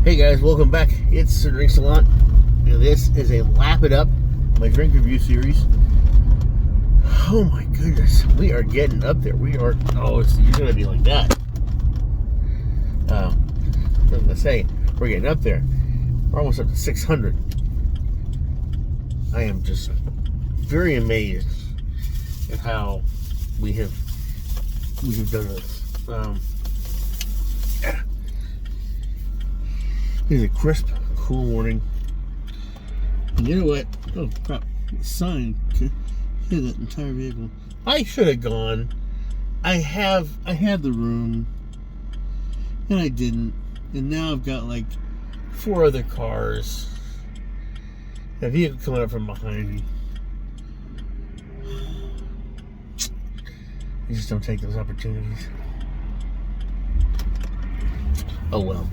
Hey guys, welcome back. It's Sir Drinks a Lot. This is a Lap It Up, my drink review series. Oh my goodness, we are getting up there. You're gonna be like that. I was gonna say, we're getting up there. We're almost up to 600. I am just very amazed at how we have done this. It's a crisp, cool morning. And you know what? Oh crap! The sign hit that entire vehicle. I should have gone. I had the room, and I didn't. And now I've got like 4 other cars. A vehicle coming up from behind me. You just don't take those opportunities. Oh well.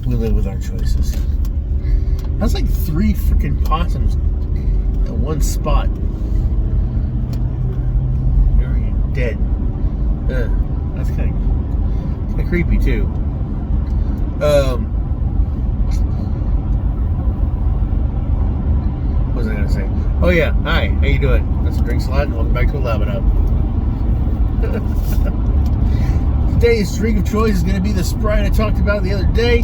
We live with our choices. That's like 3 freaking possums at one spot. Very dead. That's kind of creepy too. What was I gonna say? Oh yeah, hi, how you doing? That's a Drinks a Lot, and welcome back to a Lap It Up. Today's drink of choice is gonna be the Sprite I talked about the other day.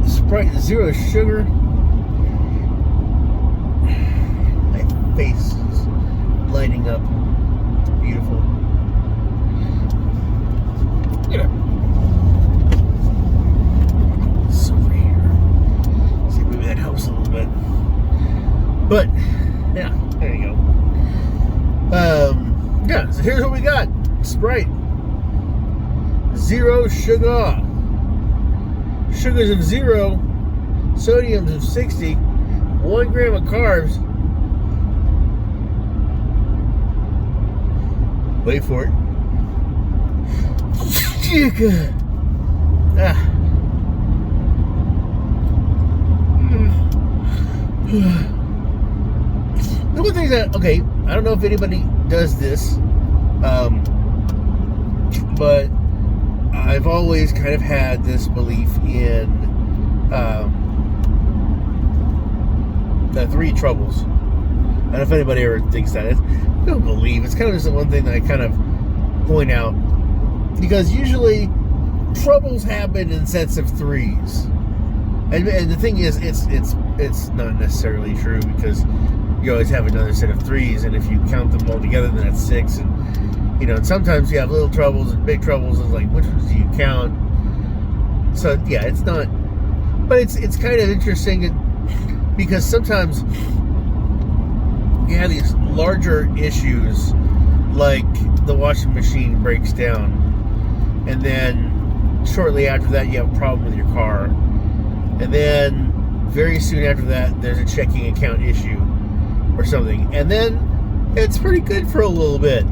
Sprite zero sugar. My face is lighting up. Beautiful. Get up. This over here. See, maybe that helps a little bit. But yeah, there you go. Yeah. So here's what we got: Sprite zero sugar. Sugars of 0, sodiums of 60, 1 gram of carbs. Wait for it. The one thing that, okay, I don't know if anybody does this, but I've always kind of had this belief in the 3 troubles. I don't know if anybody ever thinks that. I don't believe. It's kind of just the one thing that I kind of point out. Because usually troubles happen in sets of 3s. And the thing is, it's not necessarily true, because you always have another set of 3s, and if you count them all together, then that's 6. And and sometimes you have little troubles and big troubles. It's like, which ones do you count? So yeah, it's not, but it's kind of interesting because sometimes you have these larger issues, like the washing machine breaks down, and then shortly after that you have a problem with your car, and then very soon after that there's a checking account issue or something, and then it's pretty good for a little bit.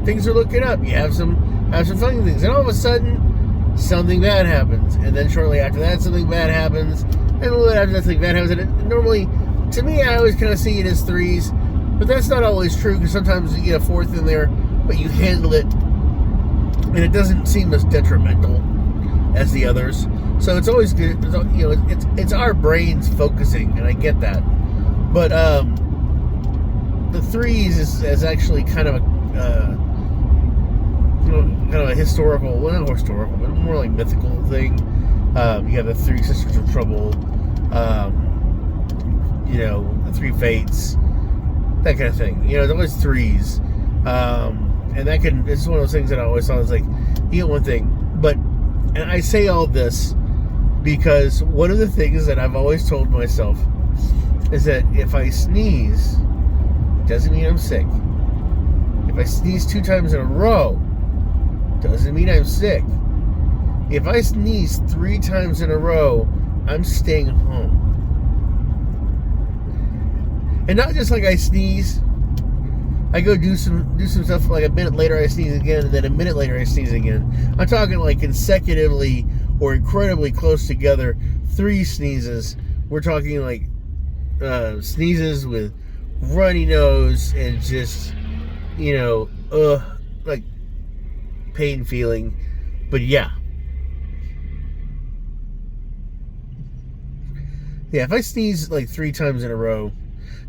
Things are looking up. You have some funny things, and all of a sudden, something bad happens. And then shortly after that, something bad happens, and a little bit after that, something bad happens. And normally, to me, I always kind of see it as 3s, but that's not always true, because sometimes you get a 4th in there, but you handle it, and it doesn't seem as detrimental as the others. So it's always good. It's our brains focusing, and I get that. But the 3s is actually kind of a historical, well, not historical, but more like mythical thing. You have the 3 Sisters of Trouble, the 3 Fates, that kind of thing. It's always 3s, and it's one of those things that I always thought was like, you get one thing, and I say all this because one of the things that I've always told myself is that if I sneeze, it doesn't mean I'm sick. If I sneeze 2 times in a row, doesn't mean I'm sick. If I sneeze 3 times in a row, I'm staying home. And not just like I sneeze, I go do some stuff, like a minute later I sneeze again, and then a minute later I sneeze again. I'm talking like consecutively or incredibly close together, 3 sneezes. We're talking like sneezes with runny nose and just, like pain feeling. But yeah. Yeah, if I sneeze like 3 times in a row,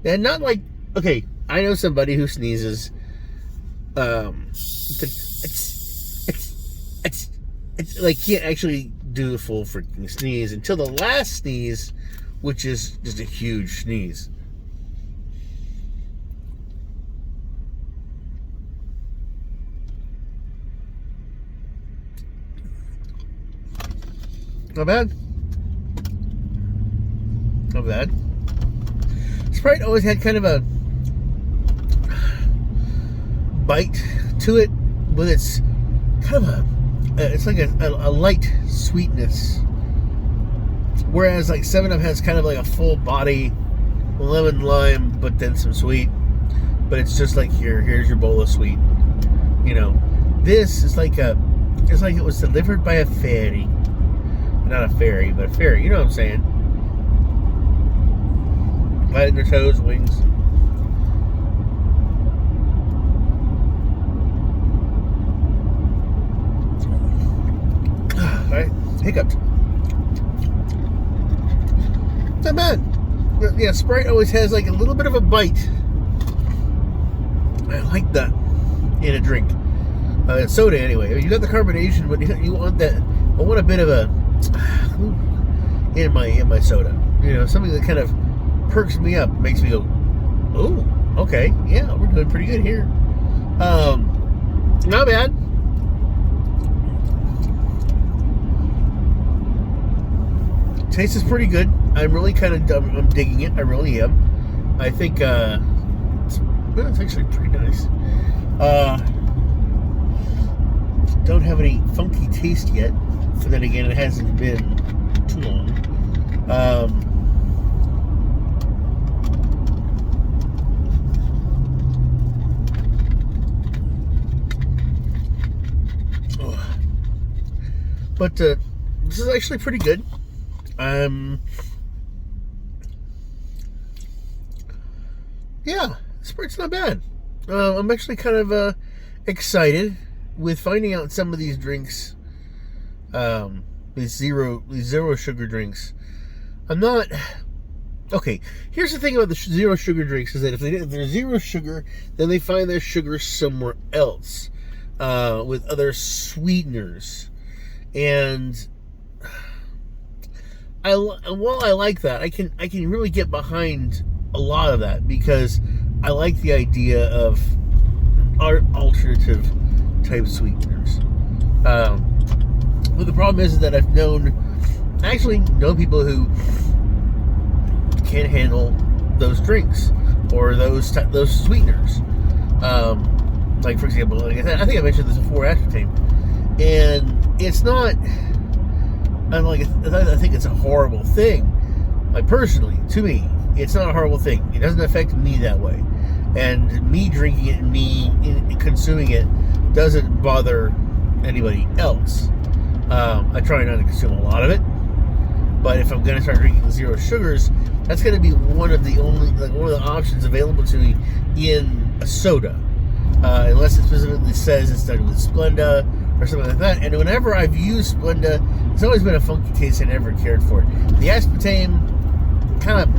and not like, okay, I know somebody who sneezes, it's like can't actually do the full freaking sneeze until the last sneeze, which is just a huge sneeze. Not bad. Not bad. Sprite always had kind of a bite to it, with its kind of it's like a light sweetness, whereas like 7-Up has kind of like a full body lemon lime, but then some sweet. But it's just like here's your bowl of sweet. You know, this is like it's like it was delivered by a fairy. Not a fairy, but a fairy. You know what I'm saying? Lighting their toes, wings. Alright, hiccuped. Not bad. But yeah, Sprite always has like a little bit of a bite. I like that in a drink. Soda anyway. You got the carbonation, but you want that. I want a bit of a in my soda. You know, something that kind of perks me up, makes me go, oh, okay, yeah, we're doing pretty good here. Not bad. Taste is pretty good. I'm really I'm digging it. I really am. I think it's actually pretty nice. Don't have any funky taste yet. But then again, it hasn't been too long. But this is actually pretty good. Yeah, Sprite's not bad. I'm actually kind of excited with finding out some of these drinks. These zero sugar drinks. I'm not. Okay, here's the thing about the zero sugar drinks is that if they're zero sugar, then they find their sugar somewhere else, with other sweeteners. And while I like that, I can really get behind a lot of that, because I like the idea of alternative type sweeteners. But the problem is that I've known people who can't handle those drinks or those sweeteners. Like, for example, like I said, I think I mentioned this before, aspartame, and it's not. I think it's a horrible thing. Like, personally, to me, it's not a horrible thing. It doesn't affect me that way, and me drinking it and me consuming it doesn't bother anybody else. I try not to consume a lot of it, but if I'm going to start drinking zero sugars, that's going to be one of the options available to me in a soda, unless it specifically says it's done with Splenda or something like that. And whenever I've used Splenda, it's always been a funky taste. I never cared for it. The aspartame kind of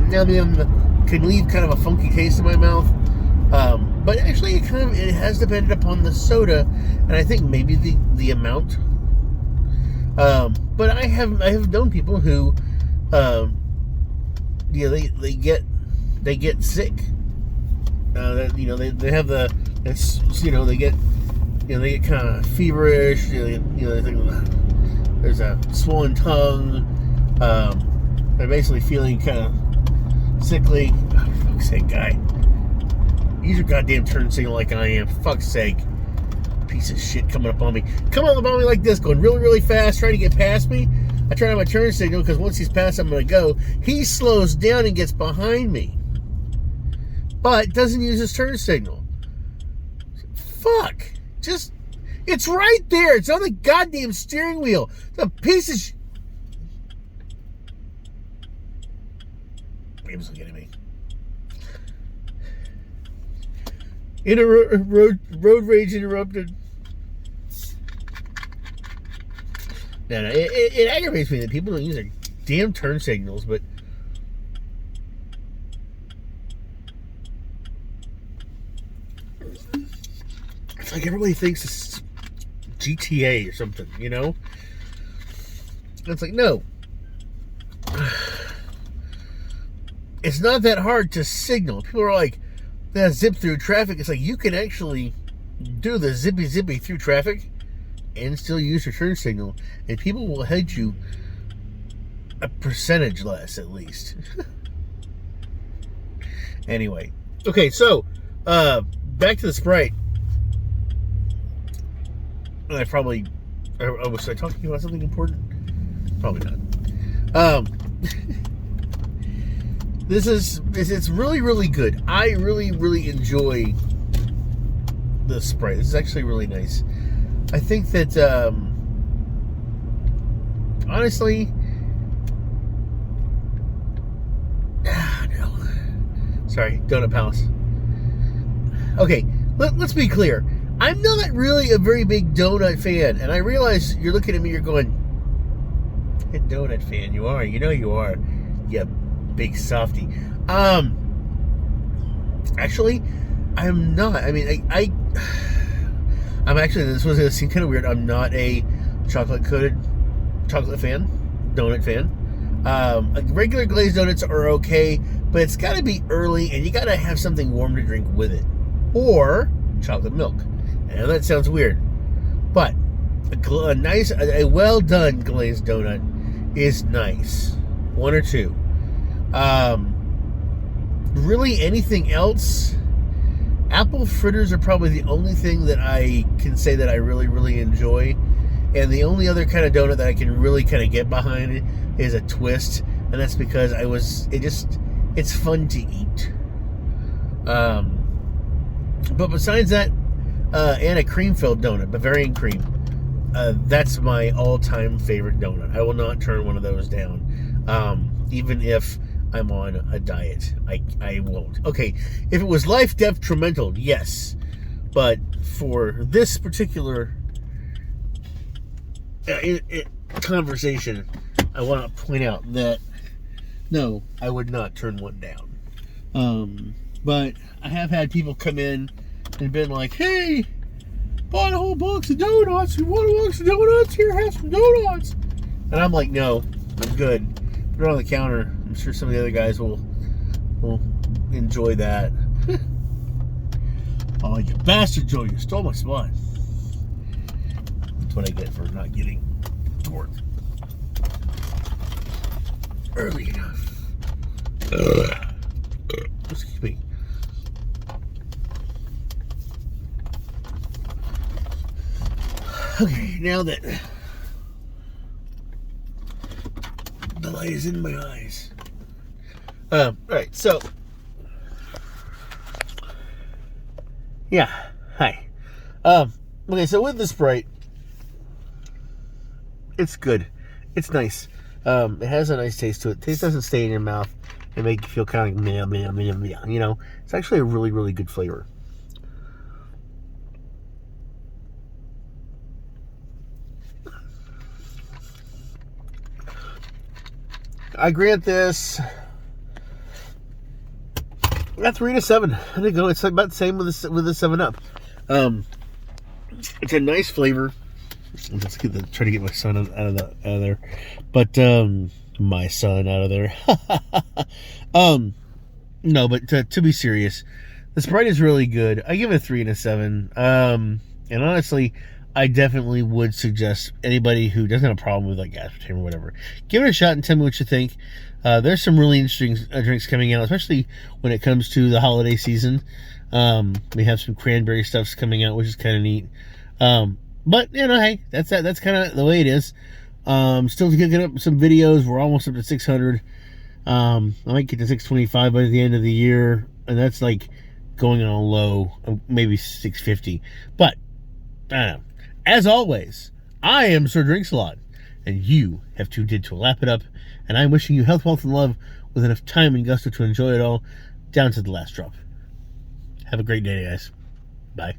can leave kind of a funky taste in my mouth. But actually, it has depended upon the soda, and I think maybe the amount. But I have known people who, they get sick. They have they get kind of feverish. They think there's a swollen tongue. They're basically feeling kind of sickly. Oh, for fuck's sake, guy. Use your goddamn turn signal like I am. For fuck's sake. Piece of shit coming up on me. Come up on me like this, going really, really fast, trying to get past me. I turn on my turn signal because once he's past, I'm going to go. He slows down and gets behind me, but doesn't use his turn signal. Fuck. It's right there. It's on the goddamn steering wheel. It's a piece of shit. Game's looking at me. Road rage interrupted. No, it aggravates me that people don't use their damn turn signals, but it's like everybody thinks it's GTA or something, you know? And it's like, no. It's not that hard to signal. People are like, that zip through traffic. It's like you can actually do the zippy through traffic and still use your turn signal, and people will head you a percentage less, at least. Anyway, okay, so back to the Sprite. Was I talking about something important? Probably not. It's really, really good. I really, really enjoy the Sprite. This is actually really nice. I think that, honestly, no. Sorry, Donut Palace. Okay, let's be clear. I'm not really a very big donut fan, and I realize you're looking at me, you're going, a donut fan, you are. You know you are. You big softy. Actually, I'm not. I mean, I'm actually, this was going to seem kind of weird. I'm not a chocolate fan, donut fan. Like regular glazed donuts are okay, but it's got to be early, and you got to have something warm to drink with it, or chocolate milk. I know that sounds weird, but a well done glazed donut is nice. One or two. Really, anything else? Apple fritters are probably the only thing that I can say that I really, really enjoy. And the only other kind of donut that I can really kind of get behind is a twist. And that's because it's fun to eat. But besides that, and a cream-filled donut, Bavarian cream. That's my all-time favorite donut. I will not turn one of those down. Even if I'm on a diet. I won't. Okay, if it was life detrimental, yes. But for this particular conversation, I want to point out that no, I would not turn one down. But I have had people come in and been like, hey, bought a whole box of donuts. You want a box of donuts? Here, have some donuts. And I'm like, no, I'm good. Put it on the counter. I'm sure some of the other guys will enjoy that. Oh, you bastard, Joe. You stole my spot. That's what I get for not getting to work early enough. Excuse me. Okay, now that the light is in my eyes. Alright, so yeah, hi. Okay, so with the Sprite, it's good. It's nice. It has a nice taste to it. Taste doesn't stay in your mouth and make you feel kind of like meh, you know. It's actually a really, really good flavor. I grant this a 3 to 7. I think it's about the same with the 7-Up. It's a nice flavor. Let's try to get my son out of there. But my son out of there. No, but to be serious, the Sprite is really good. I give it a 3 and a 7. And honestly, I definitely would suggest anybody who doesn't have a problem with like aspartame or whatever, give it a shot and tell me what you think. There's some really interesting drinks coming out, especially when it comes to the holiday season. We have some cranberry stuffs coming out, which is kind of neat. But you know, hey, that's kind of the way it is. Still getting up some videos. We're almost up to 600. I might get to 625 by the end of the year, and that's like going on a low, maybe 650. But I don't know. As always, I am Sir Drinks-A-Lot, and you have tuned in to Lap It Up, and I'm wishing you health, wealth, and love with enough time and gusto to enjoy it all, down to the last drop. Have a great day, guys. Bye.